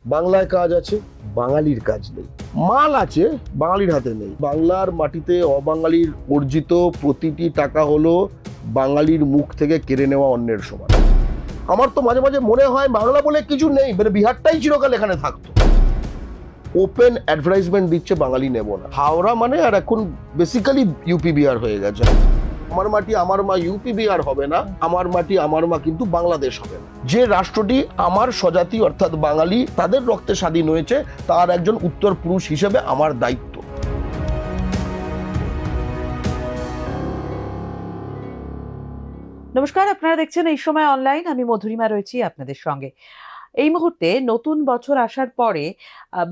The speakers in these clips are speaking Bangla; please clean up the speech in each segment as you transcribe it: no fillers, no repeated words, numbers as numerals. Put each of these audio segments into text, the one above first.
বাংলায় কাজ আছে, বাঙালির কাজ নেই। মাল আছে, বাঙালির হাতে নেই। বাংলার মাটিতে অবাঙালির অর্জিত প্রতিটি টাকা হলো বাঙালির মুখ থেকে কেড়ে নেওয়া অন্যের সমান। আমার তো মাঝে মাঝে মনে হয় বাংলা বলে কিছু নেই, মানে বিহারটাই চিরকাল এখানে থাকতো। ওপেন অ্যাডভার্টাইজমেন্ট দিচ্ছে বাঙালি নেব না। হাওড়া মানে আর এখন বেসিক্যালি ইউপি বিহার হয়ে গেছে। আমার মাটি আমার মা ইউপি বিহার হবে না, আমার মাটি আমার মা কিন্তু বাংলাদেশ হবে না। যে রাষ্ট্রটি আমার স্বজাতি অর্থাৎ বাঙালি তাদের রক্তে স্বাধীন হয়েছে, তার একজন উত্তর পুরুষ হিসেবে আমার দায়িত্ব। নমস্কার, আপনারা দেখছেন এই সময় অনলাইন। আমি মধুরিমা রয়েছি আপনাদের সঙ্গে। এই মুহূর্তে নতুন বছর আসার পরে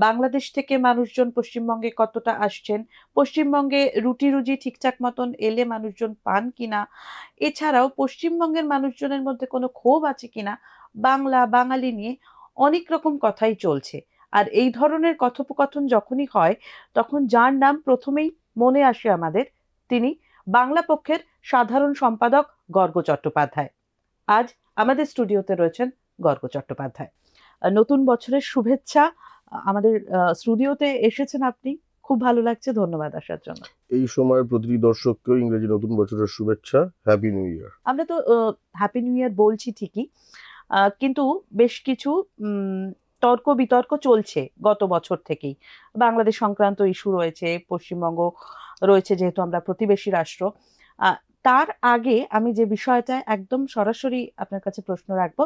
বাংলাদেশ থেকে মানুষজন পশ্চিমবঙ্গে কতটা আসছেন, পশ্চিমবঙ্গে রুটি রুজি ঠিকঠাক মতন এলে মানুষজন পান কিনা, এছাড়াও পশ্চিমবঙ্গের মানুষজনের মধ্যে কোনো ক্ষোভ আছে কিনা, বাঙালি নিয়ে অনেক রকম কথাই চলছে। আর এই ধরনের কথোপকথন যখনই হয় তখন যার নাম প্রথমেই মনে আসে আমাদের, তিনি বাংলা পক্ষের সাধারণ সম্পাদক গর্গ চট্টোপাধ্যায়। আজ আমাদের স্টুডিওতে রয়েছেন গর্গ চট্টোপাধ্যায়। নতুন বছরের শুভেচ্ছা। আমাদের স্টুডিওতে এসেছেন আপনি, খুব ভালো লাগছে, ধন্যবাদ আসার জন্য। এই সময় প্রতিটি দর্শককেও ইংরেজি নতুন বছরের শুভেচ্ছা, হ্যাপি নিউ ইয়ার। আমরা তো হ্যাপি নিউ ইয়ার বলছি ঠিকই, কিন্তু বেশ কিছু তর্ক বিতর্ক চলছে গত বছর থেকেই। বাংলাদেশ সংক্রান্ত ইস্যু রয়েছে, পশ্চিমবঙ্গ রয়েছে যেহেতু আমরা প্রতিবেশী রাষ্ট্র। তার আগে আমি যে বিষয়টা একদম সরাসরি আপনার কাছে প্রশ্ন রাখবো,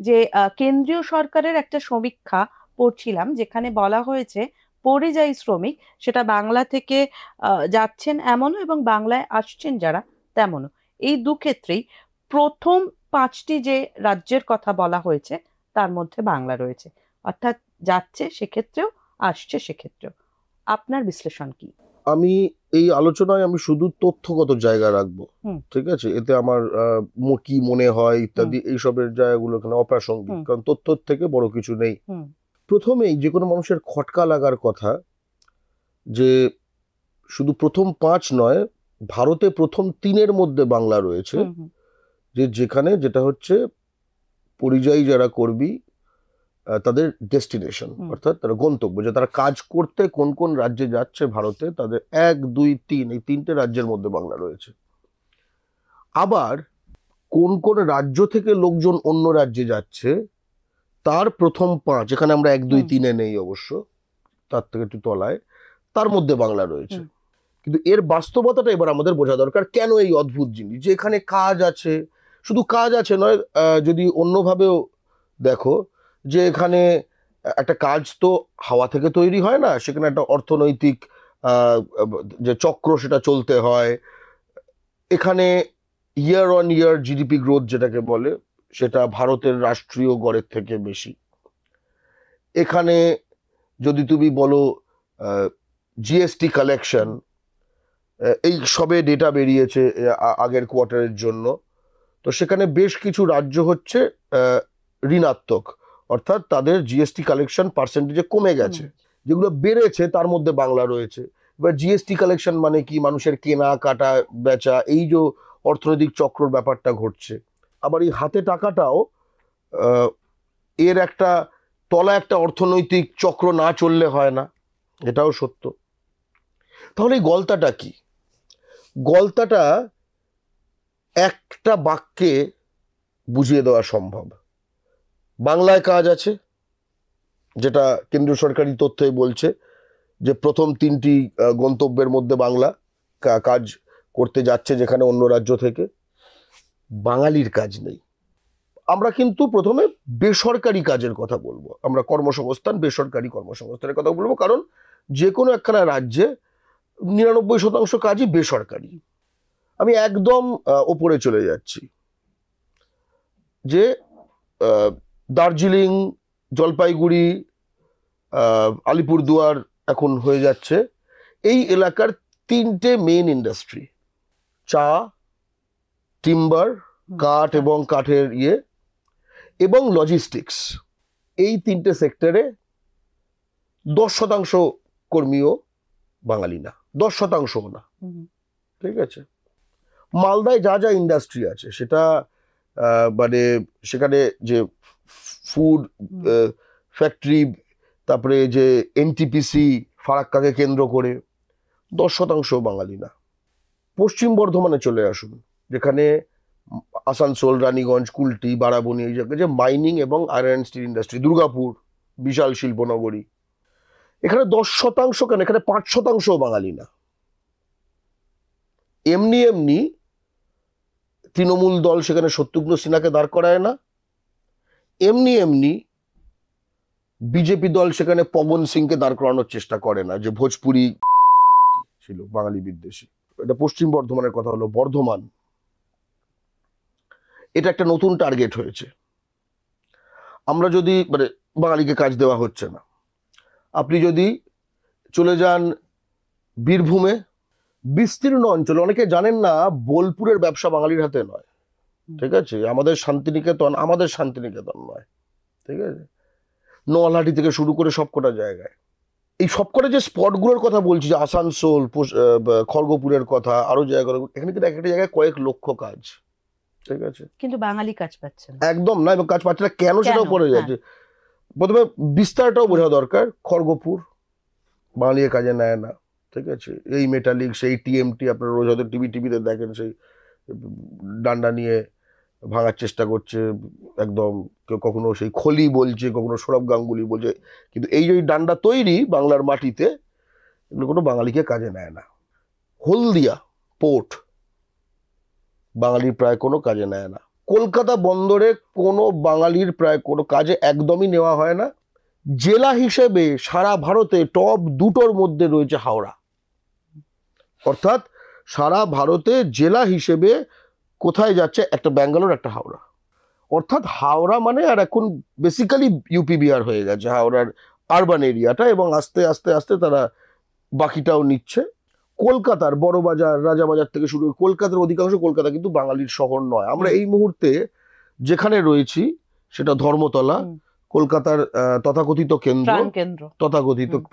যে কেন্দ্রীয় সরকারের একটা সমীক্ষা পড়ছিলাম যেখানে বলা হয়েছে পরিযায়ী শ্রমিক, সেটা বাংলা থেকে যাচ্ছেন এমনও এবং বাংলায় আসছেন যারা তেমনও, এই দু ক্ষেত্রেই প্রথম 5টি যে রাজ্যের কথা বলা হয়েছে তার মধ্যে বাংলা রয়েছে। অর্থাৎ যাচ্ছে সেক্ষেত্রেও, আসছে সেক্ষেত্রেও। আপনার বিশ্লেষণ কি? আমি এই আলোচনায় আমি শুধু তথ্যগত জায়গা রাখবো, ঠিক আছে? এতে আমার কি মনে হয় ইত্যাদি এইসবের জায়গাগুলো এখানে অপ্রাসঙ্গিক, কারণ তথ্যর থেকে বড় কিছু নেই। প্রথমেই যে কোনো মানুষের খটকা লাগার কথা যে শুধু প্রথম 5 নয়, ভারতে প্রথম 3-এর মধ্যে বাংলা রয়েছে, যেখানে যেটা হচ্ছে পরিযায়ী যারা কর্মী তাদের ডেস্টিনেশন অর্থাৎ তারা গন্তব্য, যে তারা কাজ করতে কোন কোন রাজ্যে যাচ্ছে ভারতে, তাদের 1, 2, 3 এই 3টে রাজ্যের মধ্যে বাংলা রয়েছে। আবার কোন কোন রাজ্য থেকে লোকজন অন্য রাজ্যে যাচ্ছে তার প্রথম 5, এখানে আমরা 1, 2, 3-এ নেই অবশ্য, তার থেকে একটু তলায়, তার মধ্যে বাংলা রয়েছে। কিন্তু এর বাস্তবতাটা এবার আমাদের বোঝা দরকার। কেন এই অদ্ভুত জিনিস যে এখানে কাজ আছে, শুধু কাজ আছে নয়, যদি অন্যভাবেও দেখো যে এখানে একটা কাজ তো হাওয়া থেকে তৈরি হয় না, সেখানে একটা অর্থনৈতিক যে চক্র সেটা চলতে হয়। এখানে year on year GDP growth যেটাকে বলে, সেটা ভারতের রাষ্ট্রীয় গড়ের থেকে বেশি। এখানে যদি তুমি বলো জিএসটি কালেকশন, এই সবে ডেটা বেরিয়েছে আগের কোয়ার্টারের জন্য, তো সেখানে বেশ কিছু রাজ্য হচ্ছে ঋণাত্মক, অর্থাৎ তাদের জিএসটি কালেকশন পার্সেন্টেজে কমে গেছে। যেগুলো বেড়েছে তার মধ্যে বাংলা রয়েছে। এবার জিএসটি কালেকশন মানে কি? মানুষের কেনা কাটা বেচা, এই যে অর্থনৈতিক চক্রর ব্যাপারটা ঘটছে। আবার এই হাতে টাকাটাও এর একটা তলা একটা অর্থনৈতিক চক্র না চললে হয় না, এটাও সত্য। তাহলে এই গলতাটা কি? গলতাটা একটা বাক্যে বুঝিয়ে দেওয়া সম্ভব। বাংলায় কাজ আছে, যেটা কেন্দ্রীয় সরকারি তথ্যই বলছে যে প্রথম 3টি গন্তব্যের মধ্যে বাংলা কাজ করতে যাচ্ছে যেখানে অন্য রাজ্য থেকে। বাঙালির কাজ নেই। আমরা কিন্তু প্রথমে বেসরকারি কাজের কথা বলবো, আমরা কর্মসংস্থান, বেসরকারি কর্মসংস্থানের কথা বলবো, কারণ যে কোনো একখানা রাজ্যে 99% কাজই বেসরকারি। আমি একদম ওপরে চলে যাচ্ছি, যে দার্জিলিং, জলপাইগুড়ি, আলিপুরদুয়ার এখন হয়ে যাচ্ছে, এই এলাকার 3টে মেইন ইন্ডাস্ট্রি, চা, টিম্বার, কাঠ এবং কাঠের এবং লজিস্টিক্স, এই 3টে সেক্টরে 10% কর্মীও বাঙালি না, 10% না, ঠিক আছে? মালদায় যা যা ইন্ডাস্ট্রি আছে সেটা মানে সেখানে যে ফুড ফ্যাক্টরি, তারপরে যে এনটিপিসি ফারাক্কাকে কেন্দ্র করে, 10% বাঙালি না। পশ্চিম বর্ধমানে চলে আসুন, যেখানে আসানসোল, রানীগঞ্জ, কুলটি, বারাবণী, এই জায়গায় যে মাইনিং এবং আয়রন স্টিল ইন্ডাস্ট্রি, দুর্গাপুর বিশাল শিল্পনগরী, এখানে 10% কেন, এখানে 5% বাঙালি না। এমনি এমনি তৃণমূল দল সেখানে শত্রুঘ্ন সিনহাকে দাঁড় করায় না, এমনি এমনি বিজেপি দল সেখানে পবন সিংকে দাঁড় করানোর চেষ্টা করে না, যে ভোজপুরি ছিল বাঙালি বিদ্বেষী। এটা পশ্চিম বর্ধমানের কথা হলো। বর্ধমান, এটা একটা নতুন টার্গেট হয়েছে। আমরা যদি মানে বাঙালিকে কাজ দেওয়া হচ্ছে না, আপনি যদি চলে যান বীরভূমে, বিস্তীর্ণ অঞ্চল, অনেকে জানেন না বোলপুরের ব্যবসা বাঙালির হাতে নয়, ঠিক আছে? আমাদের শান্তিনিকেতন নয়, ঠিক আছে? নোয়ালহাটি থেকে শুরু করে সবকটা জায়গায়, এই সবকটা যে স্পটগুলোর কথা বলছি, যে আসানসোল, খড়গপুরের কথা, আরো জায়গা, এখানে কিন্তু একটা জায়গায় কয়েক লক্ষ কাজ, ঠিক আছে? কিন্তু বাঙালি কাজ পাচ্ছে না, একদম না। এবং কাজ পাচ্ছে না কেন সেটাও পড়ে যাচ্ছে। প্রথমে বিস্তারটাও বোঝা দরকার। খড়গপুর বাঙালিকে কাজে নেয় না, ঠিক আছে? এই মেটালিক, সেই টিএমটি, আপনারা রোজ হয়তো টিভিতে দেখেন, সেই ডান্ডা নিয়ে ভাঙার চেষ্টা করছে, একদম কেউ কখনো সেই খলি বলছে, কখনো সৌরভ গাঙ্গুলি বলছে, কিন্তু এই যে ডান্ডা তৈরি বাংলার মাটিতে, এগুলো কোনো বাঙালিকে কাজে নেয় না। হলদিয়া পোর্ট বাঙালির প্রায় কোনো কাজে নেয় না। কলকাতা বন্দরে কোনো বাঙালির প্রায় কোনো কাজে একদমই নেওয়া হয় না। জেলা হিসেবে সারা ভারতে টপ 2টোর মধ্যে রয়েছে হাওড়া, অর্থাৎ সারা ভারতে জেলা হিসেবে কোথায় যাচ্ছে, একটা ব্যাঙ্গালোর, একটা হাওড়া। অর্থাৎ হাওড়া মানে আর এখন বেসিক্যালি ইউপি বিহার হয়ে গেছে হাওড়ার আরবান এরিয়াটা, এবং আস্তে আস্তে আস্তে তারা বাকিটাও নিচ্ছে। কলকাতার বড়বাজার, রাজাবাজার থেকে শুরু করে কলকাতার অধিকাংশ, কলকাতা কিন্তু বাঙালির শহর নয়। আমরা এই মুহূর্তে যেখানে রয়েছি সেটা ধর্মতলা, কলকাতার তথাকথিত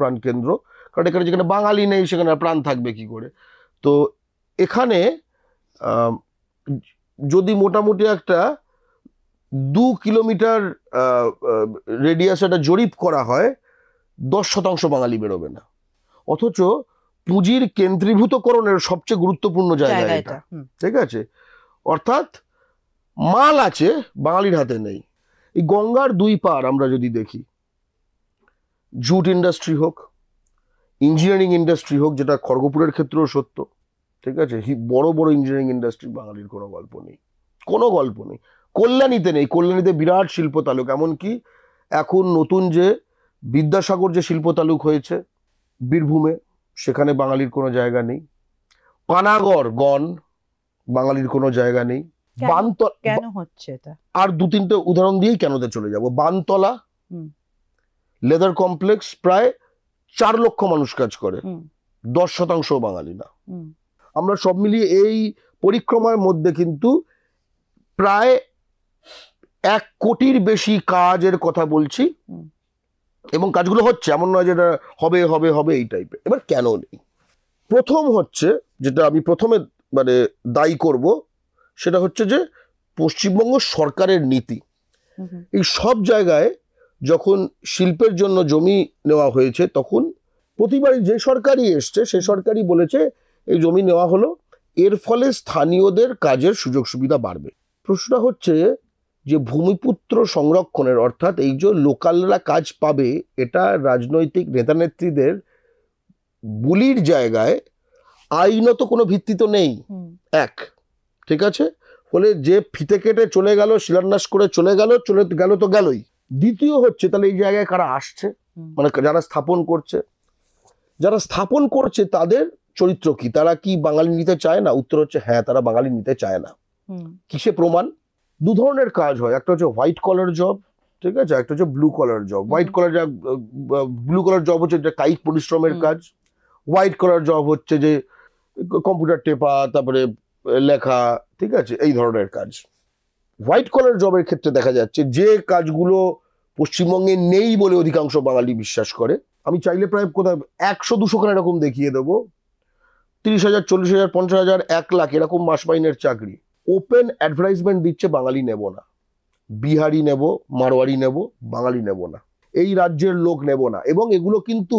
প্রাণকেন্দ্র, কারণ এখানে যেখানে বাঙালি নেই সেখানে প্রাণ থাকবে কি করে। তো এখানে যদি মোটামুটি একটা 2 কিলোমিটার রেডিয়াস একটা জরিপ করা হয়, 10% বাঙালি বেরোবে না। অথচ পুঁজির কেন্দ্রীভূতকরণের সবচেয়ে গুরুত্বপূর্ণ জায়গা এটা, ঠিক আছে? অর্থাৎ মাল আছে, বাঙালির হাতে নেই। এই গঙ্গার 2 পার আমরা যদি দেখি, জুট ইন্ডাস্ট্রি হোক, ইঞ্জিনিয়ারিং ইন্ডাস্ট্রি হোক, যেটা খড়গপুরের ক্ষেত্রেও সত্য, ঠিক আছে? বড় বড় ইঞ্জিনিয়ারিং ইন্ডাস্ট্রি, বাঙালির কোনো গল্প নেই। কল্যাণীতে নেই। কল্যাণীতে বিরাট শিল্প তালুক, এমনকি এখন নতুন যে বিদ্যাসাগর যে শিল্প তালুক হয়েছে বীরভূমে, সেখানে বাঙালির কোনো জায়গা নেই। পানাগড় বাঙালির কোনো জায়গা নেই। কেন হচ্ছে এটা? আর 2-3টে উদাহরণ দিয়েই কেনতে চলে যাব। বানতলা লেদার কমপ্লেক্স, প্রায় 4 লক্ষ মানুষ কাজ করে, 10% বাঙালি না। আমরা সব মিলিয়ে এই পরিক্রমার মধ্যে কিন্তু প্রায় 1 কোটির বেশি কাজের কথা বলছি, এবং কাজগুলো হচ্ছে, এমন নয় যেটা হবে হবে হবে এই টাইপের। এবার কেন নেই? প্রথম হচ্ছে, যেটা আমি প্রথমে মানে দায়ী করব, সেটা হচ্ছে যে পশ্চিমবঙ্গ সরকারের নীতি। এই সব জায়গায় যখন শিল্পের জন্য জমি নেওয়া হয়েছে, তখন প্রতিবারই যে সরকারই এসছে সে সরকারই বলেছে এই জমি নেওয়া হলো, এর ফলে স্থানীয়দের কাজের সুযোগ সুবিধা বাড়বে। প্রশ্নটা হচ্ছে যে ভূমিপুত্র সংরক্ষণের, অর্থাৎ এই যে লোকালরা কাজ পাবে, এটা রাজনৈতিক নেতা নেত্রীদের বুলির জায়গায় আইনত কোনো ভিত্তি তো নেই। ঠিক আছে? ফলে যে ফিতে কেটে চলে গেল, শিলান্যাস করে চলে গেল তো গেলই। দ্বিতীয় হচ্ছে, তাহলে এই জায়গায় কারা আসছে, মানে যারা স্থাপন করছে তাদের চরিত্র কি? তারা কি বাঙালি নিতে চায় না? উত্তর হচ্ছে হ্যাঁ, তারা বাঙালি নিতে চায় না। কিসে প্রমাণ? 2 ধরনের কাজ হয়, একটা হচ্ছে হোয়াইট কলার জব, ঠিক আছে, একটা হচ্ছে blue collar job. Blue collar job হচ্ছে যে কায়িক পরিশ্রমের কাজ, হোয়াইট কলার জব হচ্ছে যে কম্পিউটার টেপা, তারপরে লেখা, ঠিক আছে, এই ধরনের কাজ। হোয়াইট কলার জবের ক্ষেত্রে দেখা যাচ্ছে যে কাজগুলো পশ্চিমবঙ্গে নেই বলে অধিকাংশ বাঙালি বিশ্বাস করে। আমি চাইলে প্রায় কোথায় 100-200 খানা এরকম দেখিয়ে দেবো। 30,000, 40,000, 50,000, 1 লাখ এরকম মাস মাইনের চাকরি ওপেন অ্যাডভার্টাইজমেন্ট দিচ্ছে, বাঙালি নেব না, বিহারি নেব, মারোয়ারি নেব, বাঙালি নেব না। এই রাজ্যের লোক নেব না। এবং এগুলো কিন্তু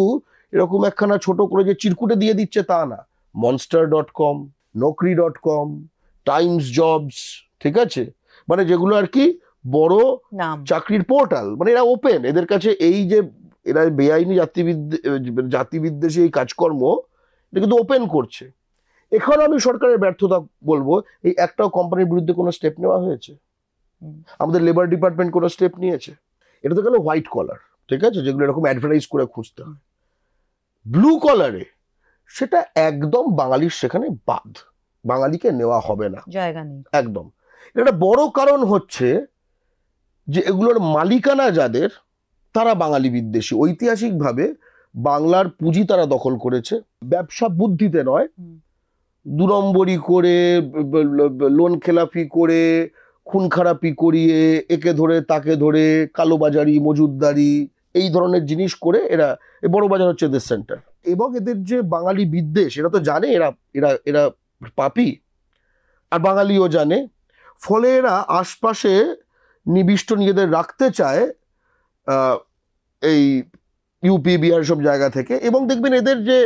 এরকম একখানা ছোট করে যে চিরকুটে দিয়ে দিচ্ছে তা না। monster.com, naukri.com, টাইমস জবস, ঠিক আছে, মানে যেগুলো আর কি বড় চাকরির পোর্টাল, মানে এরা ওপেন, এদের কাছে এই যে এরা বেআইনি জাতিবিদ্বেষী এই কাজকর্ম এটা কিন্তু ওপেন করছে। এখানে আমি সরকারের ব্যর্থতা বলবো, এই একটাও কোম্পানির বিরুদ্ধে কোনো স্টেপ নেওয়া হয়েছে? আমাদের লেবার ডিপার্টমেন্ট কোনো স্টেপ নিয়েছে? এটা তো গেল হোয়াইট কলার, ঠিক আছে, যেগুলো এরকম অ্যাডভার্টাইজ করে খুঁজতে হয়। ব্লু কলারে সেটা একদম বাঙালির সেখানে বাদ, বাঙালিকে নেওয়া হবে না, জায়গা নেই একদম। এটা বড় কারণ হচ্ছে যে এগুলোর মালিকানা যাদের, তারা বাঙালি বিদ্বেষী। ঐতিহাসিকভাবে বাংলার পুঁজি তারা দখল করেছে, ব্যবসা বুদ্ধিতে নয়, 2 নম্বরি করে, লোন খেলাপি করে, খুন খারাপি করিয়ে, একে ধরে তাকে ধরে, কালোবাজারি, মজুদদারি, এই ধরনের জিনিস করে এরা, বড় বাজার হচ্ছে এদের সেন্টার। এবং এদের যে বাঙালি বিদ্বেষ, এরা তো জানে এরা এরা এরা পাপী, আর বাঙালিও জানে। ফলে এরা আশপাশে নিবিষ্ট নিজেদের রাখতে চায় এই ইউপি বিহার সব জায়গা থেকে। এবং দেখবেন এদের যে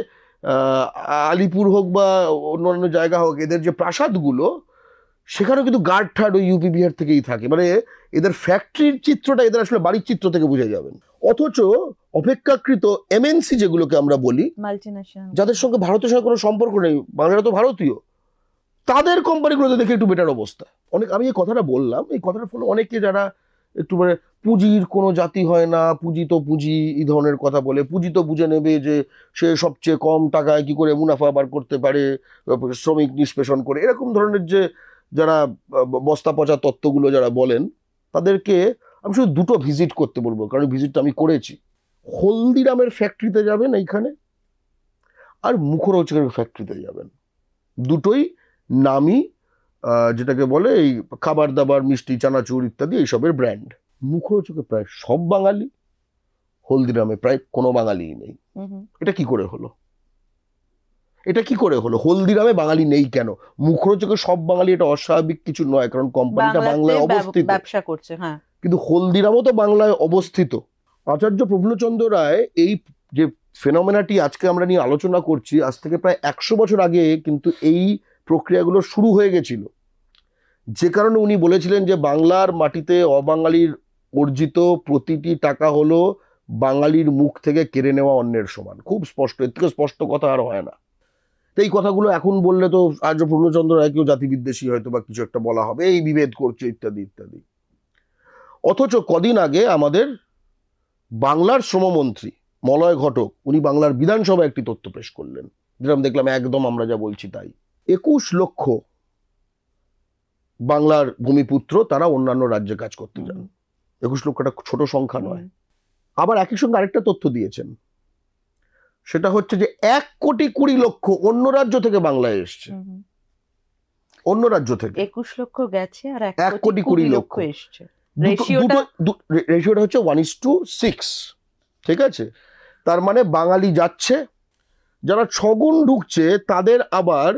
আলিপুর হোক বা অন্যান্য জায়গা হোক, এদের যে প্রাসাদগুলো, সেখানেও কিন্তু গার্ড ঠার্ড ওই ইউপি বিহার থেকেই থাকে। মানে এদের ফ্যাক্টরির চিত্রটা এদের আসলে বাড়ির চিত্র থেকে বুঝে যাবেন। অথচ অপেক্ষাকৃত এমএনসি যেগুলোকে আমরা বলি, যাদের সঙ্গে ভারতের সঙ্গে কোনো সম্পর্ক নেই, বাংলারা তো ভারতীয়, তাদের কোম্পানিগুলোতে দেখে একটু বেটার অবস্থা। আমি এই কথাটা বললাম, এই কথাটার ফলে অনেকে যারা একটু মানে পুঁজির কোনো জাতি হয় না, পুঁজি তো পুঁজি, এই ধরনের কথা বলে, পুঁজি তো বুঝে নেবে যে সে সবচেয়ে কম টাকায় কি করে মুনাফা বার করতে পারে, শ্রমিক নিষ্পেষণ করে, এরকম ধরনের যে যারা বস্তা পচা তত্ত্বগুলো যারা বলেন, তাদেরকে আমি শুধু 2টো ভিজিট করতে বলবো, কারণ ভিজিটটা আমি করেছি। হলদিরামের ফ্যাক্টরিতে যাবেন এইখানে, আর মুখরোচকের ফ্যাক্টরিতে যাবেন। দুটোই নামি যেটাকে বলে এই খাবার দাবার, মিষ্টি, চানাচুর ইত্যাদি এইসবের ব্র্যান্ড। মুখরোচকে প্রায় সব বাঙালি, হলদিরামে প্রায় কোনো বাঙালিই নেই। এটা কি করে হলো? এটা কি করে হলো? হলদিরামে বাঙালি নেই কেন? মুখরোচকে সব বাঙালি, এটা অস্বাভাবিক কিছু নয়, কারণ কোম্পানিটা বাংলায় অবস্থিত, ব্যবসা করছে। হ্যাঁ, কিন্তু হলদিরামও তো বাংলায় অবস্থিত। আচার্য প্রফুল্লচন্দ্র রায় এই যে ফেনোমেনাটি আজকে আমরা নিয়ে আলোচনা করছি, আজ থেকে প্রায় 100 বছর আগে কিন্তু এই প্রক্রিয়াগুলো শুরু হয়ে গেছিল। যে কারণে উনি বলেছিলেন যে বাংলার মাটিতে অবাঙালির অর্জিত প্রতিটি টাকা হলো বাঙালির মুখ থেকে কেড়ে নেওয়া অন্যের সমান। খুব স্পষ্ট, এর থেকে স্পষ্ট কথা আর হয় না। তো এই কথাগুলো এখন বললে তো আচার্য প্রফুল্লচন্দ্র রায়কেও জাতিবিদ্বেষী হয়তো বা কিছু একটা বলা হবে, এই বিভেদ করছে ইত্যাদি ইত্যাদি। অথচ কদিন আগে আমাদের বাংলার শ্রমমন্ত্রী মলয় ঘটক, উনি বাংলার বিধানসভায় একটি তথ্য পেশ করলেন, যেটা দেখলাম একদম আমরা যা বলছি তাই। 21 লক্ষ বাংলার ভূমিপুত্র তারা অন্যান্য রাজ্যে কাজ করতে যান। 21 লক্ষটা ছোট সংখ্যা নয়। আবার একই সঙ্গে আরেকটা তথ্য দিয়েছেন, সেটা হচ্ছে যে 1,20,00,000 অন্য রাজ্য থেকে বাংলায় এসছে, অন্য রাজ্য থেকে 21 লক্ষ গেছে আর 1,20,00,000 এসছে। রেশিওটা হচ্ছে 1:6, ঠিক আছে। তার মানে বাঙালি যাচ্ছে, যারা 6 গুণ ঢুকছে, তাদের আবার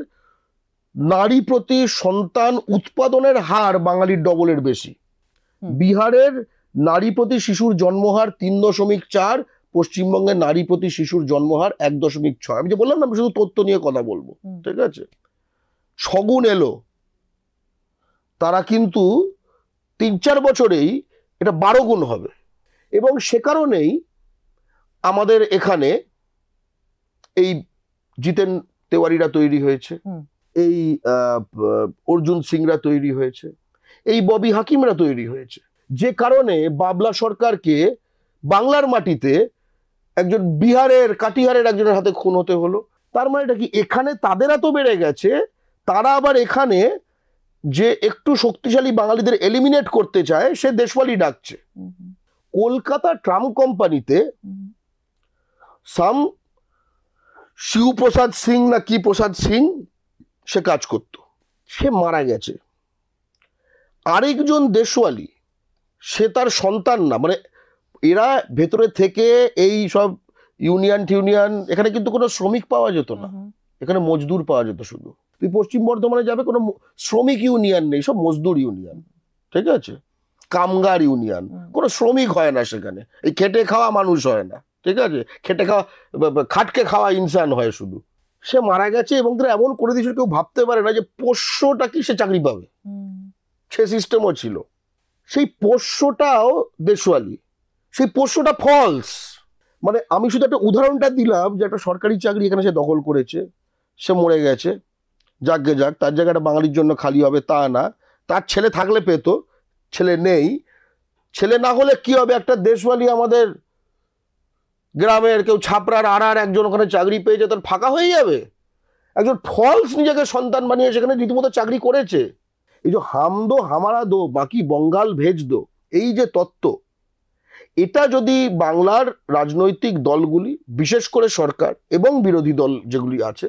নারী প্রতি সন্তান উৎপাদনের হার বাঙালির ডবলের বেশি। বিহারের নারী প্রতি শিশুর জন্মহার 3.4, পশ্চিমবঙ্গের নারী প্রতি শিশুর জন্মহার 1.6। আমি যে বললাম না, আমি শুধু তথ্য নিয়ে কথা বলবো, ঠিক আছে। 6 গুণ এলো, তারা কিন্তু 3-4 বছরেই এটা 12 গুণ হবে। এবং সে কারণেই আমাদের এখানে এই জিতেন তেওয়ারিরা তৈরি হয়েছে, এই অর্জুন সিংরা তৈরি হয়েছে, এই ববি হাকিমরা তৈরি হয়েছে। যে কারণে বাবলা সরকারকে বাংলার মাটিতে একজন বিহারের, কাটিহারের একজনের হাতে খুন হতে হলো। তার মানে এটা কি, এখানে তাদের এত বেড়ে গেছে, তারা আবার এখানে যে একটু শক্তিশালী বাঙালিদের এলিমিনেট করতে চায়, সে দেশওয়ালি ডাকছে। কলকাতা ট্রাম কোম্পানিতে শিবপ্রসাদ সিং না কি প্রসাদ সিং সে কাজ করত, সে মারা গেছে। আরেকজন দেশওয়ালি, সে তার সন্তান না, মানে এরা ভেতরে থেকে এই সব ইউনিয়ন, এখানে কিন্তু কোনো শ্রমিক পাওয়া যেত না, এখানে মজদুর পাওয়া যেত শুধু। তুই পশ্চিম বর্ধমানে যাবে, কোনো শ্রমিক ইউনিয়ন নেই, সব মজদুর ইউনিয়ন, ঠিক আছে। কামগার ইউনিয়ন, কোনো শ্রমিক হয় না সেখানে, এই খেটে খাওয়া মানুষ হয় না, ঠিক আছে, খেটে খাওয়া খাটকে খাওয়া ইনসান হয় শুধু। সে মারা গেছে এবং তারা এমন করে দিয়েছিল কেউ ভাবতে পারে না যে পোষ্যটা কি সে চাকরি পাবে, সে সিস্টেমও ছিল। সেই পোষ্যটাও দেশওয়ালি, সেই পোষ্যটা ফলস। মানে আমি শুধু একটা উদাহরণটা দিলাম যে একটা সরকারি চাকরি এখানে সে দখল করেছে, সে মরে গেছে, যাকগে যাক, তার জায়গাটা বাঙালির জন্য খালি হবে তা না, তার ছেলে থাকলে পেত, ছেলে নেই, ছেলে না হলে কি হবে, একটা দেশওয়ালি আমাদের গ্রামের কেউ ছাপড়ার আড়ার একজন ওখানে চাকরি পেয়েছে, তার ফাঁকা হয়ে যাবে। একজন ফলস নিজেকে সন্তান বানিয়ে সেখানে রীতিমতো চাকরি করেছে। এই যে হাম দো হামারা দো বাকি বঙ্গাল ভেজ দো, এই যে তত্ত্ব, এটা যদি বাংলার রাজনৈতিক দলগুলি, বিশেষ করে সরকার এবং বিরোধী দল যেগুলি আছে,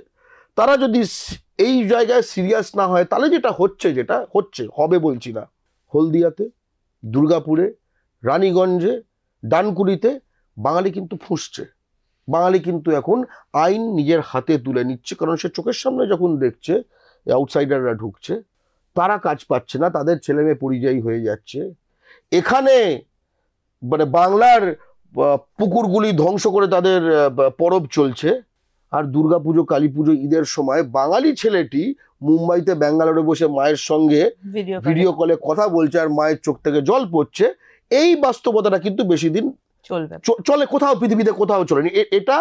তারা যদি এই জায়গায় সিরিয়াস না হয়, তাহলে যেটা হচ্ছে হবে বলছি না, হলদিয়াতে, দুর্গাপুরে, রানীগঞ্জে, ডানকুনিতে বাঙালি কিন্তু ফুঁসছে। বাঙালি কিন্তু এখন আইন নিজের হাতে তুলে নিচ্ছে, কারণ সে চোখের সামনে যখন দেখছে আউটসাইডাররা ঢুকছে, তারা কাজ পাচ্ছে না, তাদের ছেলে মেয়ে পরিযায়ী হয়ে যাচ্ছে। এখানে মানে বাংলার পুকুরগুলি ধ্বংস করে তাদের পরব চলছে। আর দুর্গাপুজো, কালী পুজো, ঈদের সময় বাঙালি ছেলেটি মুম্বাইতে, ব্যাঙ্গালোরে বসে মায়ের সঙ্গে ভিডিও কলে কথা বলছে আর মায়ের চোখ থেকে জল পড়ছে। এই বাস্তবতাটা কিন্তু বেশি দিন চলে কোথাও, পৃথিবীতে কোথাও চলেনি। এটা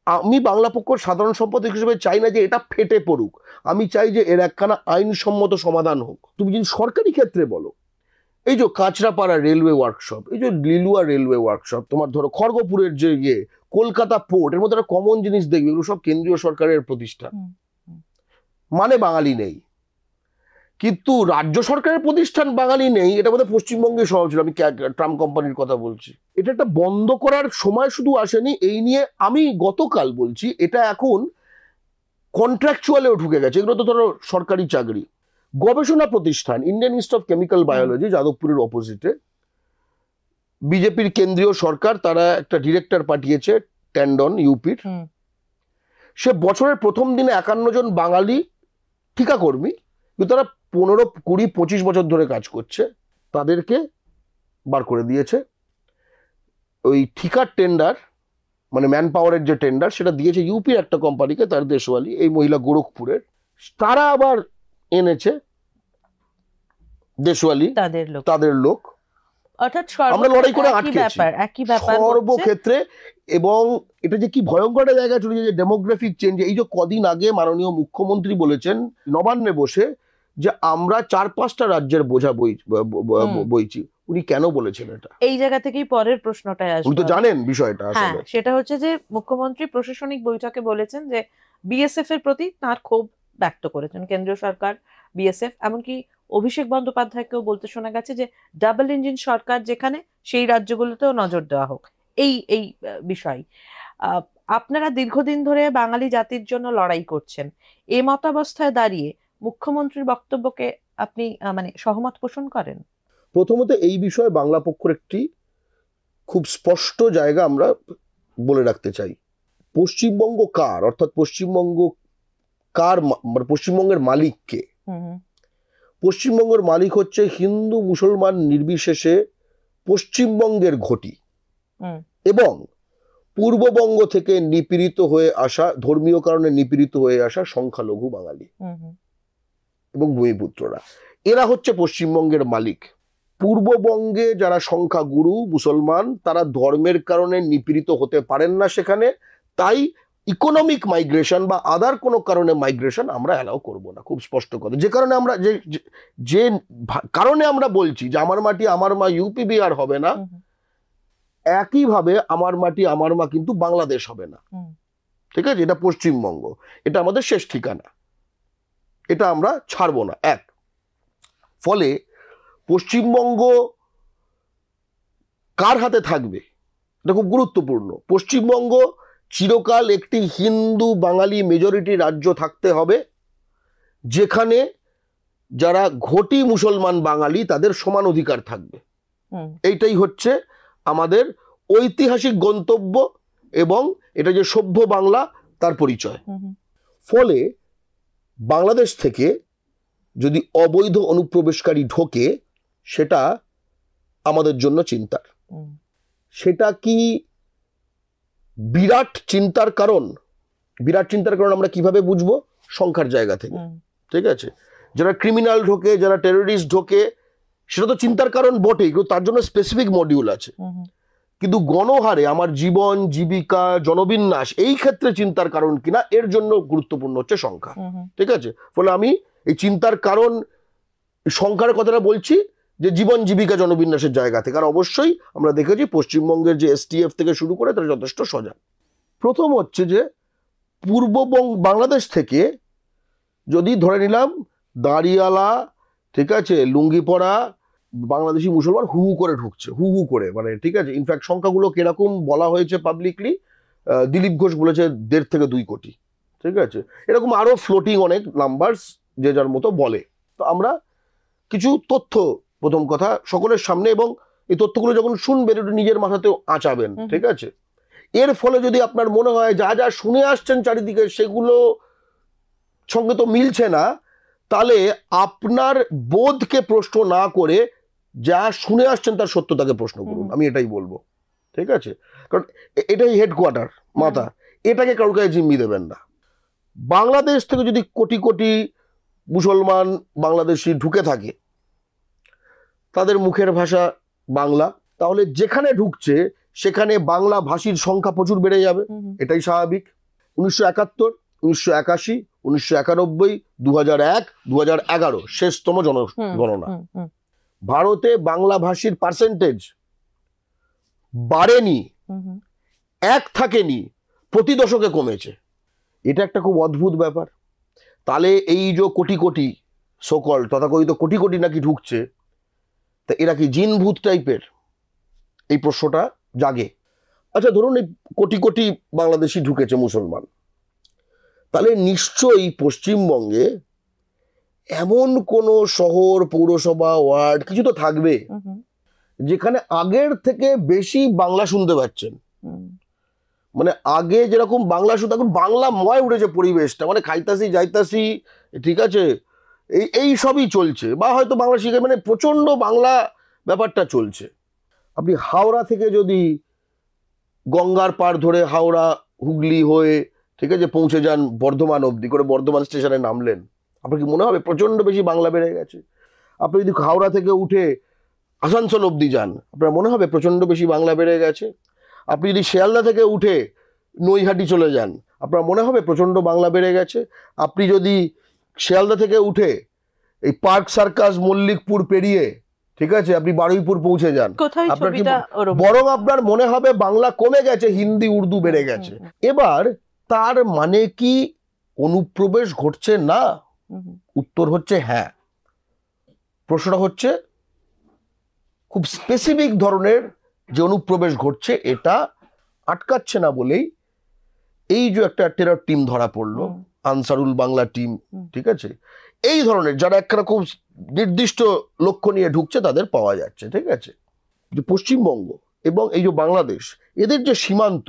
আমি বাংলা পক্ষর সাধারণ সম্পাদক হিসেবে চাই না যে এটা ফেটে পড়ুক, আমি চাই যে এর একখানা আইনসম্মত সমাধান হোক। তুমি যদি সরকারি ক্ষেত্রে বলো, এই যে কাঁচরাপাড়া রেলওয়ে ওয়ার্কশপ, এই যে লিলুয়া রেলওয়ে ওয়ার্কশপ, তোমার ধরো খড়গপুরের যে কলকাতা পোর্ট, এর মধ্যে একটা কমন জিনিস দেখবে, এগুলো সব কেন্দ্রীয় সরকারের প্রতিষ্ঠান, মানে বাঙালি নেই। কিন্তু রাজ্য সরকারের প্রতিষ্ঠান বাঙালি নেই, এটা বোধহয় পশ্চিমবঙ্গে সহজ ছিল। আমি ট্রাম কোম্পানির কথা বলছি। এটা একটা বন্ধ করার সময় শুধু আসেনি, এই নিয়ে আমি গতকাল বলছি, এটা এখন কন্ট্রাকচুয়ালেও ঢুকে গেছে। এগুলো তো ধরো সরকারি চাকরি। গবেষণা প্রতিষ্ঠান Indian Institute of Chemical Biology, যাদবপুরের অপোজিটে, বিজেপির কেন্দ্রীয় সরকার তারা একটা ডিরেক্টর পাঠিয়েছে ট্যান্ডন, ইউপির। সে বছরের প্রথম দিনে 51 জন বাঙালি ঠিকাকর্মী, কিন্তু তারা 15, 20, 25 বছর ধরে কাজ করছে, তাদেরকে বার করে দিয়েছে। ওই ঠিকার টেন্ডার, মানে ম্যান পাওয়ারের যে টেন্ডার, সেটা দিয়েছে ইউপির একটা কোম্পানিকে, তার দেশওয়ালি, এই মহিলা গোরখপুরের। তারা আবার এনেছে দেশওয়ালি তাদের লোক, অর্থাৎ আমরা লড়াই করে আটকেছি সর্বক্ষেত্রে। এবং এটা যে কি ভয়ঙ্কর একটা জায়গা চলে যে ডেমোগ্রাফিক চেঞ্জ। এই যে কদিন আগে মাননীয় মুখ্যমন্ত্রী বলেছেন নবান্নে বসে যে আমরা 4-5টা রাজ্যের বোঝা বইছি। উনি কেন বলেছেন এটা? এই জায়গা থেকেই পরের প্রশ্নটাই আসবে। উনি তো জানেন বিষয়টা আসলে। সেটা হচ্ছে যে মুখ্যমন্ত্রী প্রশাসনিক বৈঠকে বলেছেন যে বিএসএফ এর প্রতি তার ক্ষোভ ব্যক্ত করেছেন কেন্দ্রীয় সরকার, বিএসএফ। এমনকি অভিষেক বন্দ্যোপাধ্যায়কেও বলতে শোনা গেছে যে ডাবল ইঞ্জিন সরকার যেখানে, সেই রাজ্যগুলোতেও নজর দেওয়া হোক এই বিষয়। আপনারা দীর্ঘদিন ধরে বাঙালি জাতির জন্য লড়াই করছেন, এই মতাবস্থায় দাঁড়িয়ে মুখ্যমন্ত্রীর বক্তব্যকে আপনি মানে সহমত পোষণ করেন? প্রথমত এই বিষয়ে বাংলা পক্ষের একটি খুব স্পষ্ট জায়গা আমরা বলে রাখতে চাই। পশ্চিমবঙ্গ কার, অর্থাৎ পশ্চিমবঙ্গ কার, মানে পশ্চিমবঙ্গের মালিক কে? পশ্চিমবঙ্গের মালিক হচ্ছে হিন্দু মুসলমান নির্বিশেষে পশ্চিমবঙ্গের ঘটি এবং পূর্ববঙ্গ থেকে নিপীড়িত হয়ে আসা, ধর্মীয় কারণে নিপীড়িত হয়ে আসা সংখ্যালঘু বাঙালি এবং ভূমিপুত্ররা, এরা হচ্ছে পশ্চিমবঙ্গের মালিক। পূর্ববঙ্গে যারা সংখ্যাগুরু মুসলমান, তারা ধর্মের কারণে নিপীড়িত হতে পারেন না সেখানে, তাই ইকোনমিক মাইগ্রেশন বা আদার কোনো কারণে মাইগ্রেশন আমরা অ্যালাউ করব না। খুব স্পষ্ট কথা। যে কারণে আমরা যে কারণে আমরা বলছি যে আমার মাটি আমার মা ইউপি বিহার হবে না, একইভাবে আমার মাটি আমার মা কিন্তু বাংলাদেশ হবে না। ঠিক আছে, এটা পশ্চিমবঙ্গ, এটা আমাদের শেষ ঠিকানা, এটা আমরা ছাড়বো না। এক, ফলে পশ্চিমবঙ্গ কার হাতে থাকবে এটা খুব গুরুত্বপূর্ণ। পশ্চিমবঙ্গ চিরকাল একটি হিন্দু বাঙালি মেজরিটি রাজ্য থাকতে হবে, যেখানে যারা ঘটি মুসলমান বাঙালি তাদের সমান অধিকার থাকবে। এইটাই হচ্ছে আমাদের ঐতিহাসিক গন্তব্য এবং এটা যে সভ্য বাংলা তার পরিচয়। ফলে বাংলাদেশ থেকে যদি অবৈধ অনুপ্রবেশকারী ঢোকে, সেটা আমাদের জন্য চিন্তার। সেটা কি বিরাট চিন্তার কারণ? বিরাট চিন্তার কারণ আমরা কিভাবে বুঝবো? সংখ্যার জায়গা থেকে, ঠিক আছে? যারা ক্রিমিনাল ঢোকে, যারা টেররিস্ট ঢোকে, সেটা তো চিন্তার কারণ বটেই, কিন্তু তার জন্য স্পেসিফিক মডিউল আছে। কিন্তু গণহারে আমার জীবন, জীবিকা, জনবিন্যাস এই ক্ষেত্রে চিন্তার কারণ কিনা, এর জন্য গুরুত্বপূর্ণ হচ্ছে সংখ্যা, ঠিক আছে? ফলে আমি এই চিন্তার কারণ সংখ্যার কথাটা বলছি যে জীবন, জীবিকা, জনবিন্যাসের জায়গা থেকে। আর অবশ্যই আমরা দেখেছি পশ্চিমবঙ্গের যে STF থেকে শুরু করে তারা যথেষ্ট সজাগ। প্রথম হচ্ছে যে বাংলাদেশ থেকে যদি ধরে নিলাম দাড়িওয়ালা, ঠিক আছে, লুঙ্গি পরা বাংলাদেশি মুসলমান হু হু করে ঢুকছে, হু হু করে, মানে ঠিক আছে। ইনফ্যাক্ট সংখ্যাগুলো কিরকম বলা হয়েছে পাবলিকলি, দিলীপ ঘোষ বলেছে 1.5 থেকে 2 কোটি, ঠিক আছে। এরকম আরো ফ্লোটিং অনেক নাম্বারস যে যার মতো বলে। তো আমরা কিছু তথ্য প্রথম কথা সকলের সামনে, এবং এই তথ্যগুলো যখন শুনবেন একটু নিজের মাথাতেও আঁচাবেন, ঠিক আছে। এর ফলে যদি আপনার মনে হয় যা যা শুনে আসছেন চারিদিকে সেগুলো সঙ্গে তো মিলছে না, তাহলে আপনার বোধকে প্রশ্ন না করে যা শুনে আসছেন তার সত্যতাকে প্রশ্ন করুন, আমি এটাই বলবো, ঠিক আছে। কারণ এটাই হেডকোয়ার্টার, মাথা, এটাকে কারোর কাছে জিম্মি দেবেন না। বাংলাদেশ থেকে যদি কোটি কোটি মুসলমান বাংলাদেশি ঢুকে থাকে, তাদের মুখের ভাষা বাংলা, তাহলে যেখানে ঢুকছে সেখানে বাংলা ভাষীর সংখ্যা প্রচুর বেড়ে যাবে, এটাই স্বাভাবিক। 1971, 1981, 1991, 2001, 2011 শেষতম জনগণনা, ভারতে বাংলা ভাষীর পার্সেন্টেজ বাড়েনি, 1 থাকেনি, প্রতি দশকে কমেছে। এটা একটা খুব অদ্ভুত ব্যাপার। তাহলে এই যে কোটি কোটি সকল তথাকথিত কোটি কোটি নাকি ঢুকছে, তা এরা কি জিন ভূত টাইপের? এই প্রশ্নটা জাগে। আচ্ছা, ধরুন এই কোটি কোটি বাংলাদেশি ঢুকেছে মুসলমান, তাহলে নিশ্চয়ই পশ্চিমবঙ্গে এমন কোন শহর, পৌরসভা, ওয়ার্ড কিছু তো থাকবে যেখানে আগের থেকে বেশি বাংলা শুনতে পাচ্ছেন। মানে আগে যেরকম বাংলা শুনতে, এখন বাংলাময় উঠেছে পরিবেশটা, মানে খাইতাছি যাইতাছি, ঠিক আছে, এই সবই চলছে, বা হয়তো বাংলা শিখে, মানে প্রচন্ড বাংলা ব্যাপারটা চলছে। আপনি হাওড়া থেকে যদি গঙ্গার পার ধরে হাওড়া হুগলি হয়ে, ঠিক আছে, পৌঁছে যান বর্ধমান অবধি করে, বর্ধমান স্টেশনে নামলেন, আপনার কি মনে হবে প্রচন্ড বেশি বাংলা বেড়ে গেছে? আপনি যদি হাওড়া থেকে উঠে আসানসোল অবধি যান, আপনার মনে হবে প্রচন্ড বেশি বাংলা বেড়ে গেছে? আপনি যদি শিয়ালদা থেকে উঠে নৈহাটি চলে যান, আপনার মনে হবে প্রচন্ড বাংলা বেড়ে গেছে? আপনি যদি শিয়ালদা থেকে উঠে এই পার্ক সার্কাস মল্লিকপুর পেরিয়ে, ঠিক আছে, আপনি বারুইপুর পৌঁছে যান, আপনার কি বরং আপনার মনে হবে বাংলা কমে গেছে, হিন্দি উর্দু বেড়ে গেছে। এবার তার মানে কি অনুপ্রবেশ ঘটছে না? উত্তর হচ্ছে হ্যাঁ। প্রশ্নটা হচ্ছে খুব স্পেসিফিক ধরনের যে অনুপ্রবেশ ঘটছে, এটা আটকাচ্ছে না বলেই এই যে একটা টেরর টিম ধরা পড়লো, আনসারুল বাংলা টিম, ঠিক আছে, এই ধরনের যারা একটা খুব নির্দিষ্ট লক্ষ্য নিয়ে ঢুকছে তাদের পাওয়া যাচ্ছে, ঠিক আছে। যে পশ্চিমবঙ্গ এবং এই যে বাংলাদেশ, এদের যে সীমান্ত,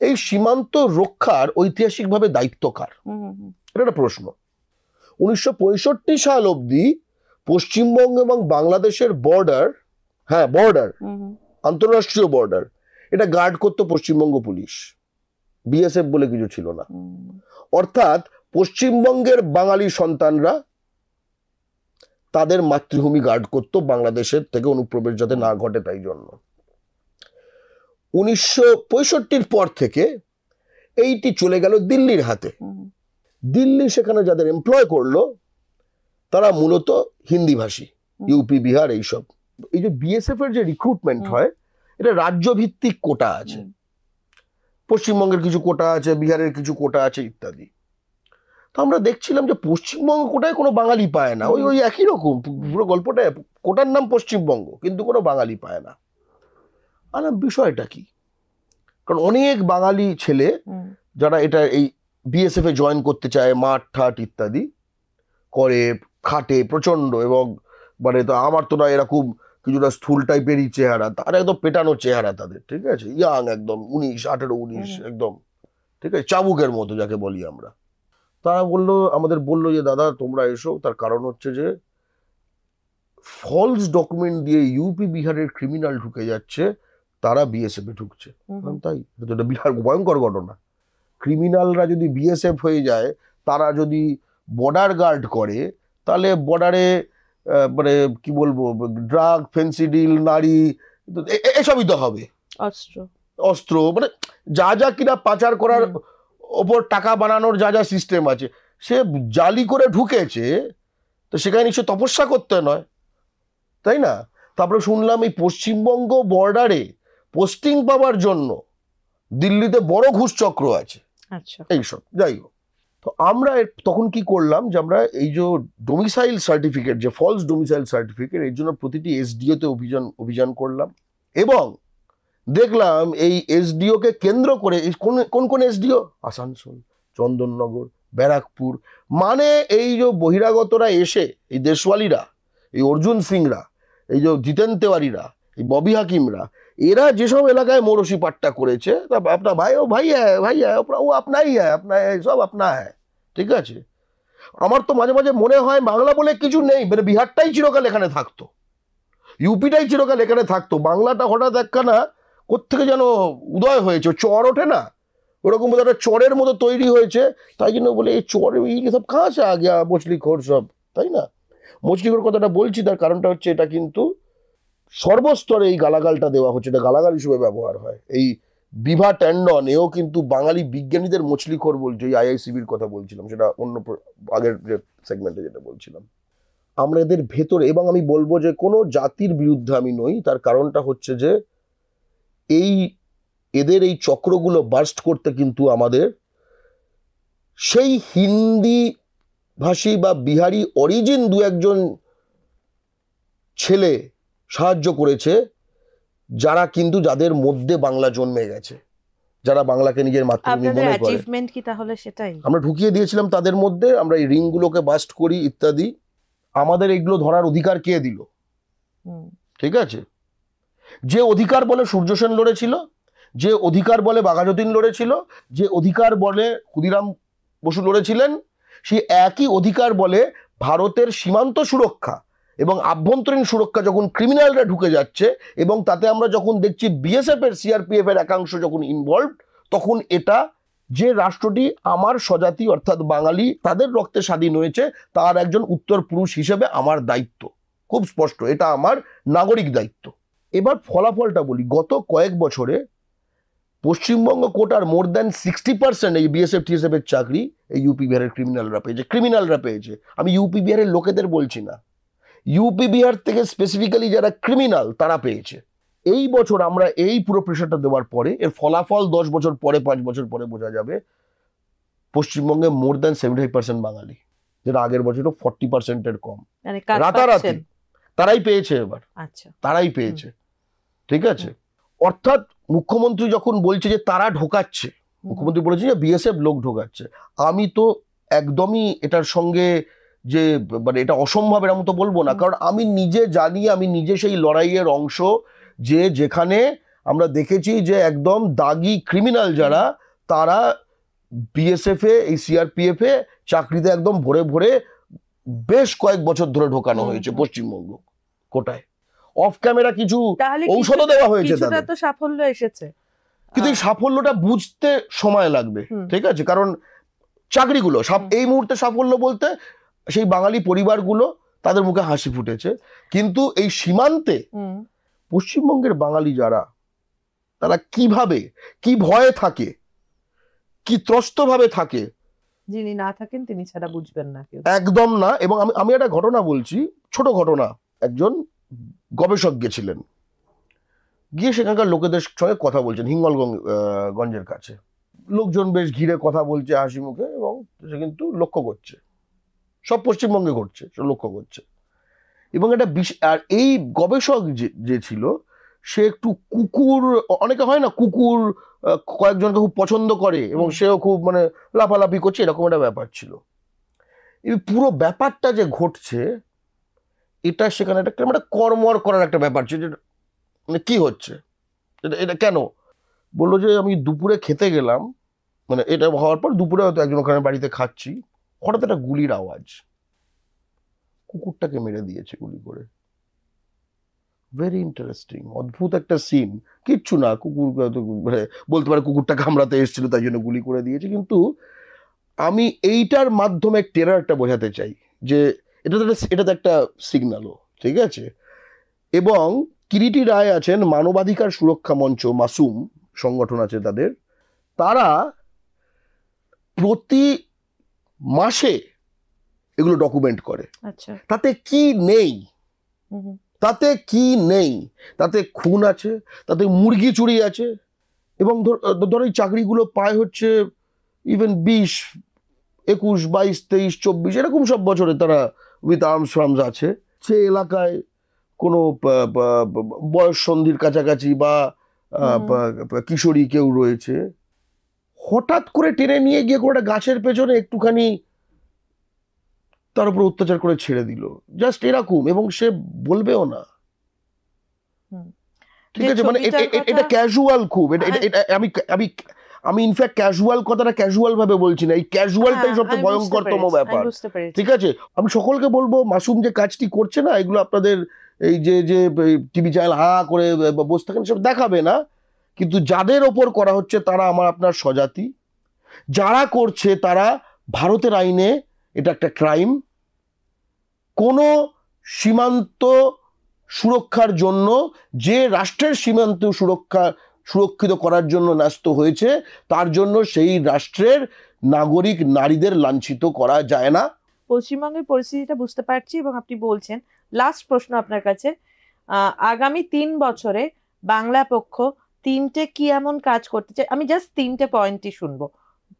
এই সীমান্ত রক্ষার ঐতিহাসিকভাবে দায়িত্ব কার? এটা একটা প্রশ্ন। 1965 সাল অবধি পশ্চিমবঙ্গ এবং বাংলাদেশের বর্ডার, হ্যাঁ বর্ডার, আন্তঃরাষ্ট্রীয় বর্ডার, এটা গার্ড করতো পশ্চিমবঙ্গ পুলিশ, BSF বলে কিছু ছিল না। অর্থাৎ পশ্চিমবঙ্গের বাঙালি সন্তানরা তাদের মাতৃভূমি গার্ড করতো বাংলাদেশের থেকে অনুপ্রবেশ যাতে না ঘটে, তাই জন্য 1965 পর থেকে এইটি চলে গেল দিল্লির হাতে। দিল্লি সেখানে যাদের এমপ্লয় করলো তারা মূলত হিন্দি ভাষী, ইউপি, বিহার, এইসব। এই যে BSF এর যে রিক্রুটমেন্ট হয়, এটা রাজ্য ভিত্তিক কোটা আছে, পশ্চিমবঙ্গের কিছু কোটা আছে, বিহারের কিছু কোটা আছে ইত্যাদি। তো আমরা দেখছিলাম যে পশ্চিমবঙ্গ কোটায় কোনো বাঙালি পায় না, ওই একই রকম পুরো গল্পটায়, কোটার নাম পশ্চিমবঙ্গ কিন্তু কোনো বাঙালি পায় না। আর বিষয়টা কি? কারণ অনেক বাঙালি ছেলে যারা এটা এই BSF এ জয়েন করতে চায়, মাঠ ঠাট ইত্যাদি করে, খাটে প্রচন্ড, এবং মানে তো আমার তো না এরকম কিছুটা স্থূল টাইপেরই চেহারা, তারা একদম পেটানো চেহারা তাদের, ঠিক আছে, ইয়াং একদম 18, 19 একদম, ঠিক আছে, চাবুকের মতো যাকে বলি আমরা। তারা আমাদের বললো যে দাদা তোমরা এসো, তার কারণ হচ্ছে যে ফলস ডকুমেন্ট দিয়ে ইউপি বিহারের ক্রিমিনাল ঢুকে যাচ্ছে, তারা বিএসএফ এ ঢুকছে। তাই এটা তো একটা বিহার ভয়ঙ্কর ঘটনা। ক্রিমিনালরা যদি বিএসএফ হয়ে যায়, তারা যদি বর্ডার গার্ড করে, তাহলে বর্ডারে মানে কি বলবো, ড্রাগ, ফেন্সিডিল, নারী, এসবই তো হবে, অস্ত্র, মানে যা যা কিনা পাচার করার ওপর টাকা বানানোর যা যা সিস্টেম আছে, সে জালি করে ঢুকেছে, তো সেখানে নিশ্চয় তপস্যা করতে নয়, তাই না? তারপরে শুনলাম এই পশ্চিমবঙ্গ বর্ডারে পোস্টিং পাওয়ার জন্য দিল্লিতে বড় ঘুষ চক্র আছে। আচ্ছা, এইসব যাই হোক। তো আমরা তখন কি করলাম যে আমরা এই যে ডোমিসাইল সার্টিফিকেট, যে ফলস ডোমিসাইল সার্টিফিকেট, এর জন্য প্রতিটি এসডিওতে অভিযান করলাম, এবং দেখলাম এই এসডিও কে কেন্দ্র করে কোন কোন এসডিও, আসানসোল, চন্দননগর, ব্যারাকপুর, মানে এই যে বহিরাগতরা এসে, এই দেশওয়ালিরা, এই অর্জুন সিংরা, এই যে জিতেন তেওয়ারিরা, এই ববি হাকিমরা, এরা যেসব এলাকায় মোরসি পাট্টা করেছে, আপনার ভাই, ও ভাই ভাই ও আপনাই আপনার সব আপনা হ্যাঁ, ঠিক আছে? আমার তো মাঝে মাঝে মনে হয় বাংলা বলে কিছু নেই, মানে বিহারটাই চিরকাল এখানে থাকতো, ইউপিটাই চিরকাল এখানে থাকতো, বাংলাটা হঠাৎ একখানা কোত্থেকে যেন উদয় হয়েছে, চর ওঠে না, ওরকম একটা চরের মতো তৈরি হয়েছে। তাই জন্য বলে এই চর সব কাহা সে আ গিয়া মছলিখোর সব, তাই না? মছলিখোর কথাটা বলছি, তার কারণটা হচ্ছে এটা কিন্তু সর্বস্তরে এই গালাগালটা দেওয়া হচ্ছে, এটা গালাগাল হিসেবে ব্যবহার হয়। এই বিভা ট্যান্ডন এও কিন্তু বাঙালি বিজ্ঞানীদের মছলিখোর বলছে, এই আইআইসিবির কথা বলছিলাম, সেটা অন্য আগের যে সেগমেন্টে যেটা বলছিলাম। আমরা এদের ভেতরে, এবং আমি বলবো যে কোনো জাতির বিরুদ্ধে আমি নই, তার কারণটা হচ্ছে যে এদের এই চক্রগুলো বার্স্ট করতে কিন্তু আমাদের সেই হিন্দি ভাষী বা বিহারি অরিজিন দু একজন ছেলে সাহায্য করেছে, যারা কিন্তু যাদের মধ্যে বাংলা জন্মে গেছে, যারা বাংলাকে নিজের মাতৃভূমি মনে করে। অ্যাচিভমেন্ট কি তাহলে সেটাই? আমরা ঢুকিয়ে দিয়েছিলাম তাদের মধ্যে, আমরা এই রিংগুলোকে বাস্ট করি ইত্যাদি। আমাদের এগুলো ধরার অধিকার কে দিল? ঠিক আছে, যে অধিকার বলে সূর্য সেন লড়েছিল, যে অধিকার বলে বাঘাযতীন লড়েছিল, যে অধিকার বলে ক্ষুদিরাম বসু লড়েছিলেন, সেই একই অধিকার বলে ভারতের সীমান্ত সুরক্ষা এবং আভ্যন্তরীণ সুরক্ষা যখন ক্রিমিনালরা ঢুকে যাচ্ছে, এবং তাতে আমরা যখন দেখছি বিএসএফ এর, সিআরপিএফ এর একাংশ যখন ইনভলভ, তখন এটা যে রাষ্ট্রটি আমার স্বজাতি অর্থাৎ বাঙালি তাদের রক্তে স্বাধীন হয়েছে, তার একজন উত্তর পুরুষ হিসেবে আমার দায়িত্ব খুব স্পষ্ট, এটা আমার নাগরিক দায়িত্ব। এবার ফলাফলটা বলি, গত কয়েক বছরে পশ্চিমবঙ্গ কোটার মোর দ্যান 60% এই বিএসএফ টিএসএফ এর চাকরি এই ইউপি বিহারের ক্রিমিনালরা পেয়েছে। আমি ইউপি বিহারের লোকেদের বলছি না, ইউপি বিহার থেকে স্পেসিফিক্যালি যারা ক্রিমিনাল তারা পেয়েছে। এই বছর আমরা এই পুরো প্রেশারটা দেওয়ার পরে এর ফলাফল 10 বছর পরে, 5 বছর পরে বোঝা যাবে। পশ্চিমবঙ্গে মোর দ্যান 75% বাঙালি, যেটা আগের বছরও 40% কম, রাতারাতি তারাই পেয়েছে। এবার তারাই পেয়েছে, ঠিক আছে? অর্থাৎ মুখ্যমন্ত্রী যখন বলছে যে তারা ঢোকাচ্ছে, মুখ্যমন্ত্রী বলেছে যে বিএসএফ লোক ঢোকাচ্ছে, আমি তো একদমই এটার সঙ্গে যে মানে এটা অসম্ভব এর মতো বলবো না, কারণ আমি নিজে জানি, আমি নিজে সেই লড়াইয়ের অংশ, যে যেখানে আমরা দেখেছি যে একদম দাগি ক্রিমিনাল যারা, তারা বিএসএফ এ, এই সিআরপিএফ এ চাকরিতে একদম ভরে ভরে বেশ কয়েক বছর ধরে ঢোকানো হয়েছে পশ্চিমবঙ্গ কোটায়। অফ ক্যামেরা কিছু ঔষধও দেওয়া হয়েছে, তাদের তো সাফল্য এসেছে, কিন্তু এই সাফল্যটা বুঝতে সময় লাগবে, ঠিক আছে? কারণ চাকরিগুলো এই মুহূর্তে সাফল্য বলতে সেই বাঙালি পরিবারগুলো তাদের মুখে হাসি ফুটেছে, কিন্তু এই সীমান্তে পশ্চিমবঙ্গের বাঙালি যারা, তারা কিভাবে, কি ভয়ে থাকে, কি ত্রস্ত ভাবে থাকে, যিনি না থাকেন তিনি ছাড়া বুঝবেন না কেউ, একদম না। এবং আমি একটা ঘটনা বলছি, ছোট ঘটনা। একজন গবেষক গেছিলেন, গিয়ে সেখানকার লোকেদের সঙ্গে কথা বলছেন হিঙ্গলগঞ্জের কাছে। লোকজন বেশ ঘিরে কথা বলছে হাসি মুখে, এবং সে কিন্তু লক্ষ্য করছে, সব পশ্চিমবঙ্গে ঘটছে, সে লক্ষ্য করছে। এবং এটা আর এই গবেষক যে ছিল, সে একটু কুকুর, অনেকে হয় না কুকুর কয়েকজনকে খুব পছন্দ করে, এবং সেও খুব মানে লাফালাফি করছে, এরকম একটা ব্যাপার ছিল। এই পুরো ব্যাপারটা যে ঘটছে, এটা সেখানে একটা কর্মর করার একটা ব্যাপার ছিল, মানে কি হচ্ছে এটা কেন? বললো যে আমি দুপুরে খেতে গেলাম, মানে এটা হওয়ার পর দুপুরে হয়তো একজন ওখানে বাড়িতে খাচ্ছি, হঠাৎ একটা গুলির আওয়াজ, কুকুরটাকে মেরে দিয়েছে গুলি করে। ভেরি ইন্টারেস্টিং, অদ্ভুত একটা সিন। কিচ্ছু না, কুকুর মানে বলতে পারে কুকুরটা কামড়াতে এসেছিল তাই জন্য গুলি করে দিয়েছে। কিন্তু আমি এইটার মাধ্যমে টেরারটা বোঝাতে চাই যে এটা তো একটা সিগন্যালও, ঠিক আছে। এবং কিরিটি রায় আছেন মানবাধিকার সুরক্ষা মঞ্চ, মাসুম সংগঠন আছে তাদের, তারা প্রতি মাসে এগুলো ডকুমেন্ট করে। আচ্ছা, তাতে কি নেই, তাতে কি নেই, তাতে খুন আছে, তাতে মুরগি চুরি আছে। এবং ধর এই চাকরিগুলো পায় হচ্ছে ইভেন 20, 21, 22, 23, 24 এরকম সব বছরে তারা উইথ আর্মস ফার্মস আছে। সে এলাকায় কোনো বয়স সন্ধির কাছাকাছি বা কিশোরী কেউ রয়েছে, হঠাৎ করে টেনে নিয়ে গিয়ে কোনো একটা গাছের পেছনে একটুখানি তার উপর অত্যাচার করে ছেড়ে দিল, জাস্ট এরকম, এবং সে বলবেও না, ঠিক আছে। মানে এটা ক্যাজুয়াল খুব, আমি ইনফ্যাক্ট ক্যাজুয়াল কথাটা ক্যাজুয়াল ভাবে বলছি না, এই ক্যাজুয়ালটাই সবচেয়ে ভয়ঙ্করতম ব্যাপার, ঠিক আছে। আমি সকলকে বলবো মাসুম যে কাজটি করছে না, এগুলো আপনাদের এই যে টিভি চ্যানেল হা করে বসে থাকেন সব দেখাবে না, কিন্তু যাদের ওপর করা হচ্ছে তারা আমার আপনার স্বজাতি, যারা করছে তারা ভারতের আইনে এটা একটা ক্রাইম। কোনো সীমান্ত সুরক্ষার জন্য, যে রাষ্ট্রের সীমান্ত সুরক্ষিত করার জন্য ন্যস্ত হয়েছে, তার জন্য সেই রাষ্ট্রের নাগরিক নারীদের লাঞ্ছিত করা যায় না। পশ্চিমবঙ্গের পরিস্থিতিটা বুঝতে পারছি এবং আপনি বলছেন, লাস্ট প্রশ্ন আপনার কাছে, আগামী 3 বছরে বাংলা পক্ষ 3টে কি এমন কাজ করতে চায়, আমি জাস্ট 3টে পয়েন্টই শুনবো,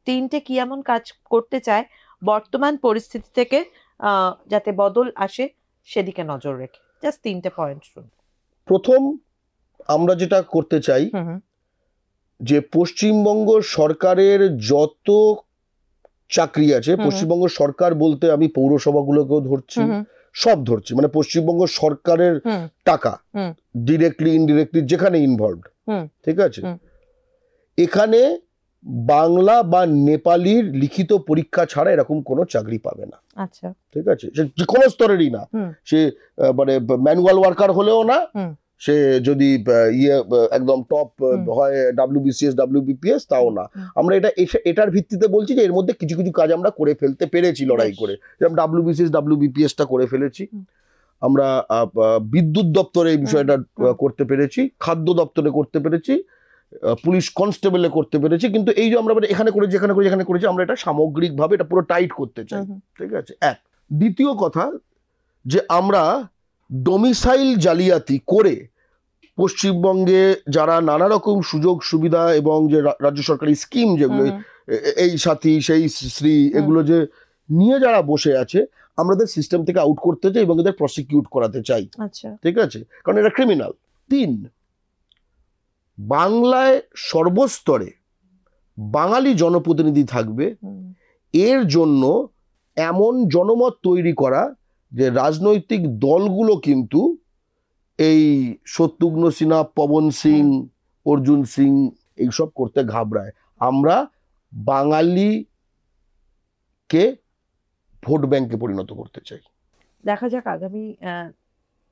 3টে কি এমন কাজ করতে চায় বর্তমান পরিস্থিতি থেকে যাতে বদল আসে সেদিকে নজর রেখে, জাস্ট 3টে পয়েন্ট শুনবো। প্রথম, আমরা যেটা করতে চাই যে পশ্চিমবঙ্গ সরকারের যত চাকরি আছে, পশ্চিমবঙ্গ সরকার বলতে আমি পৌরসভাগুলোকেও ধরছি, সব ধরছি, মানে পশ্চিমবঙ্গ সরকারের টাকা ডিরেক্টলি ইনডিরেক্টলি যেখানে ইনভলভড, ঠিক আছে, এখানে বাংলা বা নেপালির লিখিত পরীক্ষা ছাড়া এরকম কোনো চাকরি পাবে না। আচ্ছা, ঠিক আছে, সে যে কোনো স্তরেরই না, সে মানে ম্যানুয়াল ওয়ার্কার হলেও না, সে যদি একদম টপ হয় WBCS WBPS তাও না। আমরা এটার ভিত্তিতে বলছি যে এর মধ্যে কিছু কিছু কাজ আমরা করে ফেলতে পেরেছি লড়াই করে, যেমন WBCS WBPS-টা করে ফেলেছি আমরা, বিদ্যুৎ দপ্তরে এই বিষয়টা করতে পেরেছি, খাদ্য দপ্তরে করতে পেরেছি, পুলিশ কনস্টেবলে করতে পেরেছি। কিন্তু এই যে আমরা এখানে করেছি এখানে করেছি, আমরা এটা সামগ্রিকভাবে এটা পুরো টাইট করতে চাই, ঠিক আছে। এক, দ্বিতীয় কথা যে আমরা ডোমিসাইল জালিয়াতি করে পশ্চিমবঙ্গে যারা নানা রকম সুযোগ সুবিধা এবং যে রাজ্য সরকারি স্কিম যেগুলো এই সাথী সেই শ্রী এগুলো যে নিয়ে যারা বসে আছে, আমাদের সিস্টেম থেকে আউট করতে চাই এবং এদের প্রসিকিউট করাতে চাই, ঠিক আছে, কারণ এটা ক্রিমিনাল। 3, বাংলায় সর্বস্তরে বাঙালি জনপ্রতিনিধি থাকবে, এর জন্য এমন জনমত তৈরি করা যে রাজনৈতিক দলগুলো কিন্তু এই শত্রুঘ্ন সিনহা, পবন সিং, অর্জুন সিং এইসব করতে ঘাবড়ায়। আমরা বাঙালিকে ভোট ব্যাংকে পরিণত করতে চাই। দেখা যাক আগামী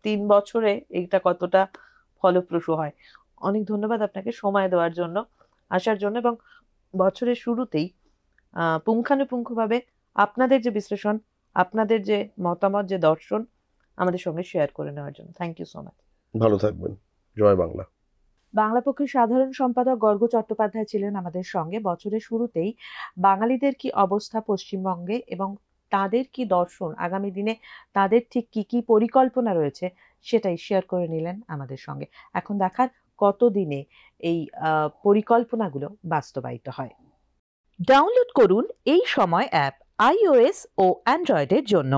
3 বছরে এইটা কতটা ফলপ্রসূ হয়। অনেক ধন্যবাদ আপনাকে সময় দেওয়ার জন্য, আসার জন্য, এবং বছরের শুরুতেই পুঙ্খানুপুঙ্খভাবে আপনাদের যে বিশ্লেষণ, আপনাদের যে মতামত, যে দর্শন আমাদের সঙ্গে শেয়ার করে নেওয়ার জন্য। Thank you so much. ভালো থাকবেন। জয় বাংলা। বাংলা পক্ষের সাধারণ সম্পাদক গর্গ চট্টোপাধ্যায় ছিলেন আমাদের সঙ্গে। বছরের শুরুতেই বাঙালিদের কি অবস্থা পশ্চিমবঙ্গে এবং তাদের কি দর্শন, আগামী দিনে তাদের ঠিক কি কি পরিকল্পনা রয়েছে সেটাই শেয়ার করে নিলেন আমাদের সঙ্গে। এখন দেখার কতদিনে এই পরিকল্পনাগুলো বাস্তবায়িত হয়। ডাউনলোড করুন এই সময় অ্যাপ iOS ও অ্যান্ড্রয়েডের জন্য।